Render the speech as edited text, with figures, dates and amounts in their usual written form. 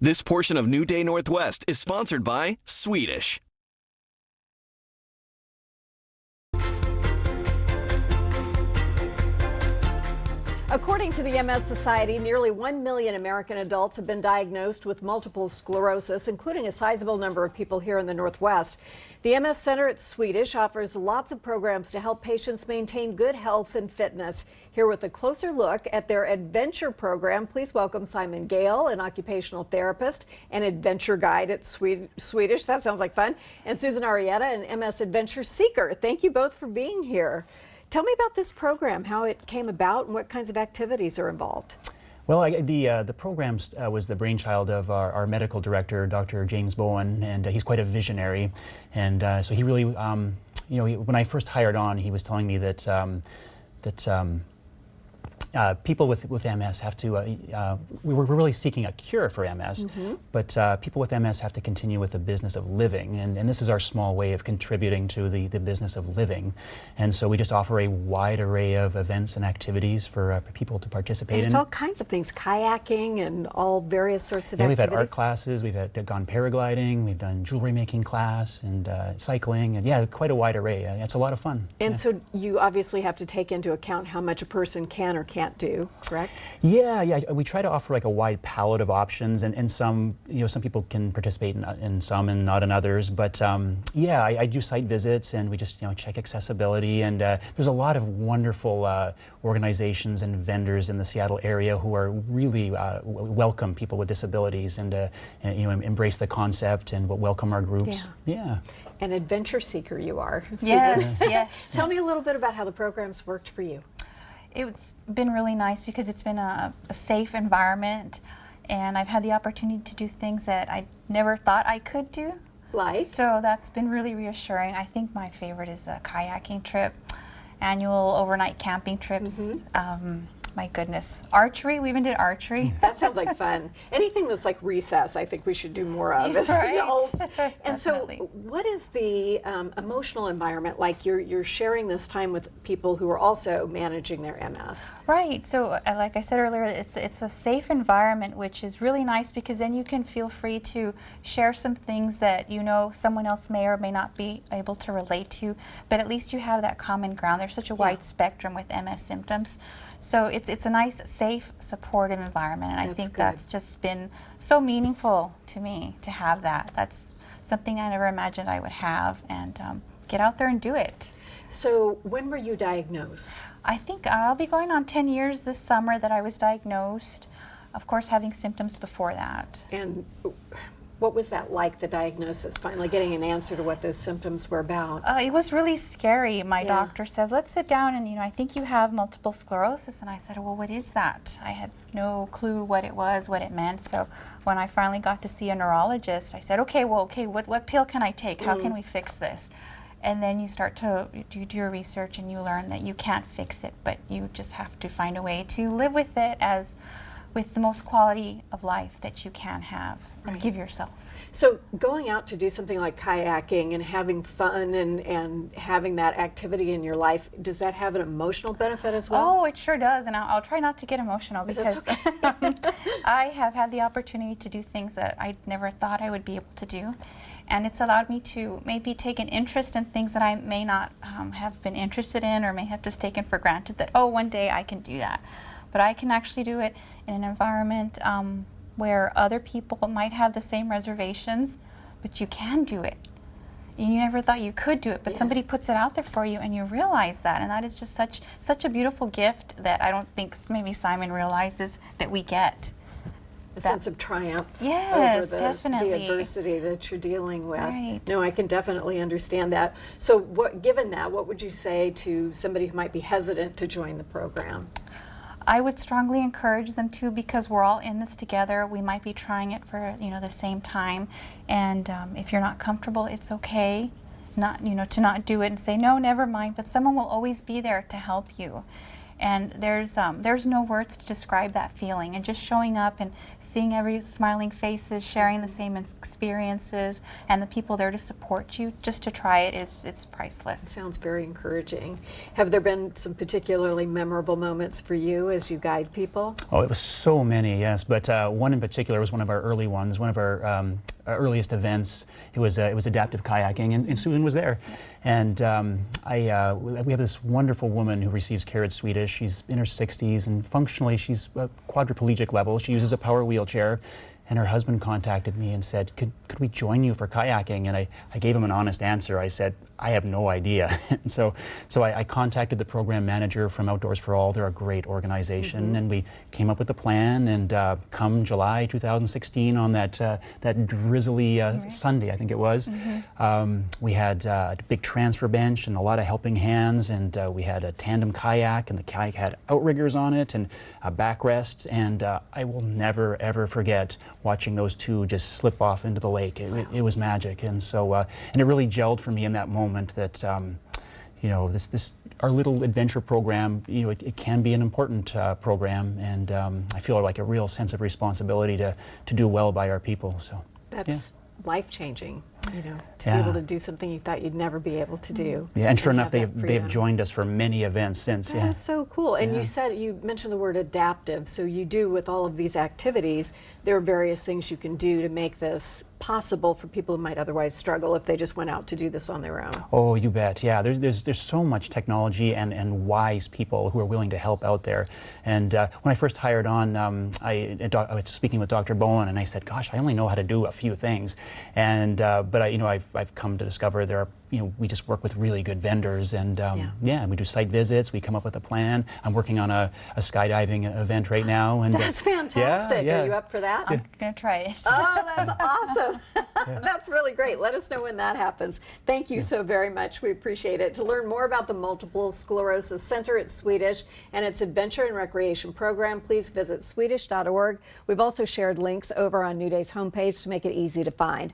This portion of New Day Northwest is sponsored by Swedish. According to the MS Society, nearly 1 million American adults have been diagnosed with multiple sclerosis, including a sizable number of people here in the Northwest. The MS Center at Swedish offers lots of programs to help patients maintain good health and fitness. Here with a closer look at their adventure program, please welcome Simon Gale, an occupational therapist and adventure guide at Swedish. That sounds like fun. And Susan Arietta, an MS adventure seeker. Thank you both for being here. Tell me about this program, how it came about, and what kinds of activities are involved. Well, the program was the brainchild of our medical director, Dr. James Bowen, and he's quite a visionary. And so he really, when I first hired on, he was telling me that people with MS have to, we're really seeking a cure for MS, but people with MS have to continue with the business of living, and this is our small way of contributing to the business of living. And so we just offer a wide array of events and activities for people to participate in. It's all kinds of things, kayaking and all various sorts of activities. We've had art classes, we've gone paragliding, we've done jewelry making class, and cycling, and quite a wide array. It's a lot of fun. And so you obviously have to take into account how much a person can or can't do, correct? Yeah. We try to offer like a wide palette of options, and some, some people can participate in some and not in others. But I do site visits, and we just check accessibility. And there's a lot of wonderful organizations and vendors in the Seattle area who are really welcome people with disabilities, and embrace the concept and welcome our groups. Yeah. An adventure seeker you are, Susan. Yes. Tell me a little bit about how the program's worked for you. It's been really nice because it's been a safe environment, and I've had the opportunity to do things that I never thought I could do. Like? So that's been really reassuring. I think my favorite is the kayaking trip, annual overnight camping trips. My goodness, archery, we even did archery. That sounds like fun. Anything that's like recess, I think we should do more of as adults. And so what is the emotional environment like? You're sharing this time with people who are also managing their MS. Right, so like I said earlier, it's a safe environment, which is really nice because then you can feel free to share some things that someone else may or may not be able to relate to, but at least you have that common ground. There's such a wide spectrum with MS symptoms. So it's a nice, safe, supportive environment, and I think that's just been so meaningful to me to have that. That's something I never imagined I would have, and get out there and do it. So when were you diagnosed? I think I'll be going on 10 years this summer that I was diagnosed, of course having symptoms before that. And what was that like, the diagnosis, finally getting an answer to what those symptoms were about? It was really scary. My doctor says, let's sit down and, I think you have multiple sclerosis. And I said, well, what is that? I had no clue what it was, what it meant. So when I finally got to see a neurologist, I said, okay, what pill can I take? How can we fix this? And then you start to do your research, and you learn that you can't fix it, but you just have to find a way to live with it with the most quality of life that you can have and give yourself. So going out to do something like kayaking and having fun and having that activity in your life, does that have an emotional benefit as well? Oh, it sure does, and I'll try not to get emotional because I have had the opportunity to do things that I never thought I would be able to do. And it's allowed me to maybe take an interest in things that I may not have been interested in, or may have just taken for granted that, one day I can do that. But I can actually do it in an environment where other people might have the same reservations, but you can do it. You never thought you could do it, but somebody puts it out there for you, and you realize that, and that is just such a beautiful gift that I don't think maybe Simon realizes that we get. A sense of triumph over the adversity that you're dealing with. Right. No, I can definitely understand that. So given that, what would you say to somebody who might be hesitant to join the program? I would strongly encourage them to, because we're all in this together. We might be trying it for the same time, and if you're not comfortable, it's okay to not do it and say no, never mind. But someone will always be there to help you. And there's no words to describe that feeling. And just showing up and seeing every smiling faces, sharing the same experiences, and the people there to support you, just to try it it's priceless. Sounds very encouraging. Have there been some particularly memorable moments for you as you guide people? Oh, it was so many, yes. But one in particular was one of our early ones, one of our earliest events. It was adaptive kayaking, and Susan was there. And we have this wonderful woman who receives carrot Swedish. She's in her 60s, and functionally she's quadriplegic level. She uses a power wheelchair. And her husband contacted me and said, could we join you for kayaking? And I gave him an honest answer. I said, I have no idea. And so I contacted the program manager from Outdoors for All. They're a great organization. And we came up with a plan. And come July 2016, on that drizzly Sunday, I think it was, we had a big transfer bench and a lot of helping hands. And we had a tandem kayak, and the kayak had outriggers on it and a backrest. And I will never, ever forget watching those two just slip off into the lake. It was magic. And so, and it really gelled for me in that moment that, you know, this our little adventure program, you know, it can be an important program, and I feel like a real sense of responsibility to do well by our people. So that's life-changing, you know, to be able to do something you thought you'd never be able to do. Yeah, and sure enough, they've joined us for many events since. That's so cool. And you mentioned the word adaptive. So you do, with all of these activities, there are various things you can do to make this possible for people who might otherwise struggle if they just went out to do this on their own. Oh, you bet. Yeah, there's so much technology and wise people who are willing to help out there. And when I first hired on, I was speaking with Dr. Bowen, and I said, "Gosh, I only know how to do a few things." And but I've come to discover there are, we just work with really good vendors, and we do site visits. We come up with a plan. I'm working on a skydiving event right now, and that's fantastic. Are you up for that? I'm gonna try it. Oh, that's awesome. That's really great. Let us know when that happens. Thank you so very much. We appreciate it. To learn more about the Multiple Sclerosis Center at Swedish and its Adventure and Recreation program, please visit swedish.org. We've also shared links over on New Day's homepage to make it easy to find.